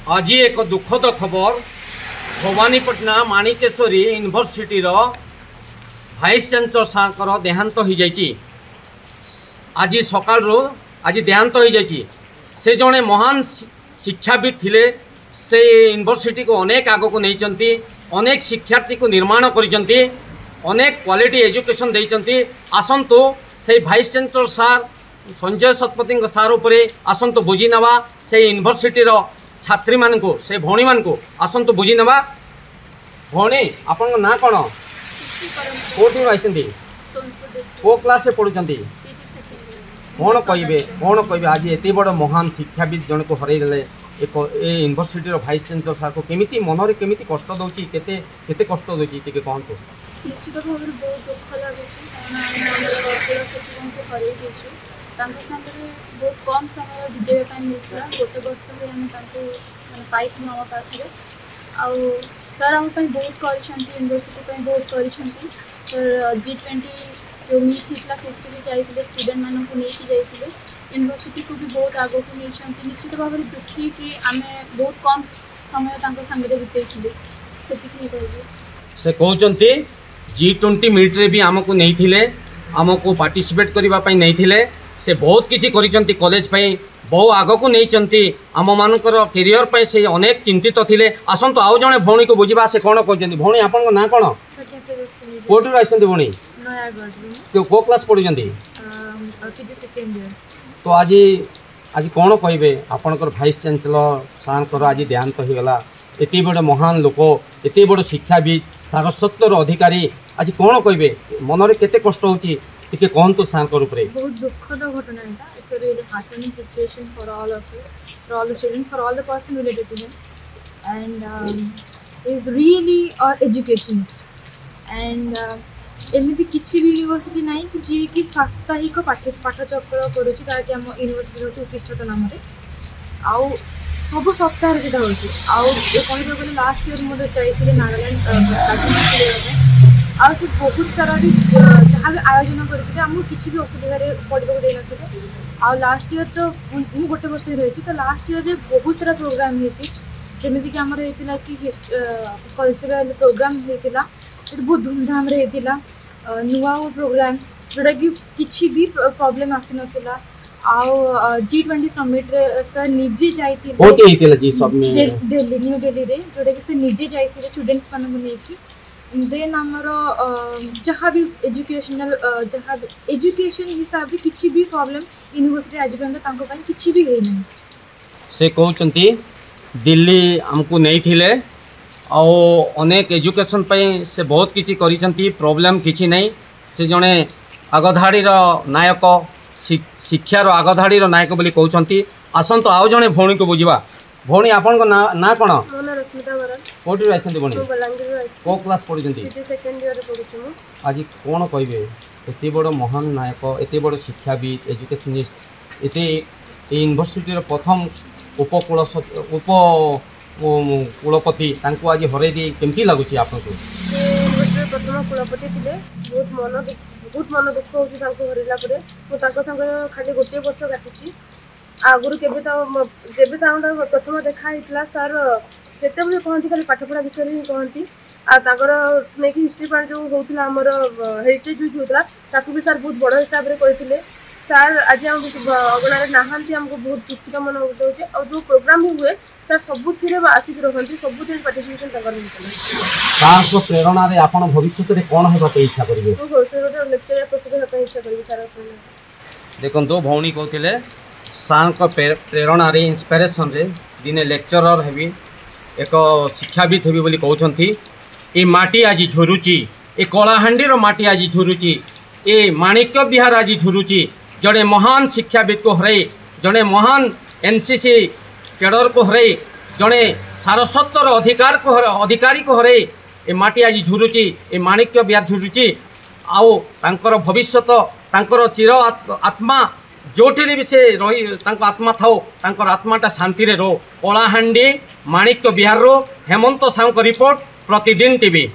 आज एक दुखद खबर Bhawanipatna Manikeshwari university vice chancellor सार देहांत हो जाइए। आज सकाल आज देहांत हो जाइए। से जड़े महान शिक्षाविद थिले। से यूनिवर्सिटी को अनेक आग को नहीं, अनेक शिक्षार्थी को निर्माण करिसेंती, अनेक क्वालिटी एजुकेशन देइसेंती। आसंतु से भाइस चांसलर सार संजय शतपथी सार उपरे आसंतु बुझी नवा। से यूनिवर्सिटी छात्री मान को से भौणी मान को आसंतु बुझी नवा। भौणी आपन ना कौन कोठी आइसेंती को क्लास से पढ़ुचंती कौन कहे आज एत बड़ महान शिक्षाविद जन को हरईदे एक यूनिवर्सिटी भाइस चांसलर सार को केमिति मनरे केमिति कष्ट दउची केते कष्ट दउची टिके कहंतु। निश्चित भाव में बहुत दुख लगे बहुत कम समय विद्यालय मिलता गोटे वर्ष भी आम पाई आम पाखे आउ सर आम बहुत कर यूनिवर्सिटी बहुत कर G20 जो मीट होता से जाते स्टूडेंट मानक नहीं जाते यूनिवर्सिटी को भी बहुत आग को नहीं। निश्चित भाव में दुखी कि आम बहुत कम समय सांगे बिताई से कहते G20 मीट रे भी आमको नहीं आमको पार्टिसिपेट करने नहीं से बहुत किसी करिसेंती कॉलेज पे बहु आग को नहीं आम मानकर कैरियर पे से अनेक चिंतित थिले। आसंतु आउ जने भौणी को बुझा से कौन कहते भौणी आपन ना कौन कोठी आइसेंती भौणी को क्लास पढ़ुचंती तो आज आज कौन कहे आपनकर भाइस चांसलर सार आज देहांत हो गला। एत बड़े महान लोक एत बड़ शिक्षाविद सारस्वतर अधिकारी आज कौन कहे मनरे केते कष्ट होची टिके कहंतु सार उपरे। बहुत दुखद घटना है। It's a really heartening situation for all of you, for all the students, for all the person related to him and is really educationist and एमती किसी भी यूनिवर्सिटी ना कि जी कि साप्ताहिक पाठचक्र करुँच ताकि आम यूनिवर्सिटी हूँ उत्कृष्टता नाम आउ सब सप्ताह से कहते गले लास्ट इयर मुझे जाइए नागालैंड आ बहुत सारा भी जहाँ भी आयोजन करते आमको किसी भी असुविधा पड़े देते आ लास्ट इयर तो मुझे गोटे वर्ष रही तो लास्ट इयर बहुत सारा प्रोग्राम होती आमर होता कि कल्चरल प्रोग्राम होता बहुत धूमधाम होता नुआ प्रोग्राम जोटा कि किसी भी प्रॉब्लम आसी नाला आउ G20 समिट रे सर निजे जाइए दिल्ली न्यू दिल्ली रे जोटा कि से निजे जाइए स्टूडेंट्स मानक नहीं देन आमर जहाँ भी एजुकेशनल जहाँ एजुकेशन हिसाब से किसी भी प्रॉब्लम यूनिवर्सिटी आज पर्यटन किसी भी है नहीं। से कहते दिल्ली आमको नहीं थिले आओ अनेक एजुकेशन पे से बहुत किसी करिसेंती प्रॉब्लम किसी नहीं। से जड़े आगधाड़ी नायक शिक्षार आगधाड़ी नायक बोली कहते। आसंतु आउ जड़े भौणी को बुझा। भौणी आपन ना कौन कोठी आइसेंती भौणी को क्लास पढ़ुचंती आज कौन कहे एत बड़ महान नायक एत बड़ शिक्षाविद एजुकेशनिस्ट एत यूनिवर्सिटी प्रथम उपकूल कुलपति आज हरई दी केमती लगुच आपको प्रथम कुलपति थे बहुत मन दुख हो खाली गोटे वर्ष काटी आगुरी जब प्रथम देखा सर जिते भी कहती खाली पाठपढ़ा विषय ही कहती आर नहीं हिस्ट्री पार्ट जो होता आमर हेरिटेज वीक होता भी सर बहुत बड़ हिसाब से करते सर आज अगणार नहांती आमको बहुत दुखित मन होते और जो प्रोग्राम भी हुए सर सबुरे आसिक रखती सबुरे पार्टिसिपेशन प्रेरणा भविष्य में कौन होगा इच्छा करेंगे भविष्य लेक्चर प्रस्तुत इच्छा करेंगे सर देखो भौणी कहते सार प्रेरणा इंस्पिरेशन रे दिने लेक्चरर हेबी एक शिक्षाविद हेबी बोली कहते। ये माटी आज झुरुची ए कलाहांडीर माटी आज झुरुची ए माणिक्य विहार आज झुरुची जड़े महान शिक्षाविद को हरई जड़े महान NCC कैडर को हरई जड़े सारस्वतर अधिकारी को हरई ए माटी आज झुरुची ए माणिक्य विहार झुरुची आउ तांकर भविष्य तांकर चिर आत्मा जोठी भी से रही आत्मा थाओ तांकर आत्माटा शांति रो। कलाहांडी माणिक्य विहार हेमंत साहू रिपोर्ट प्रतिदिन टीवी।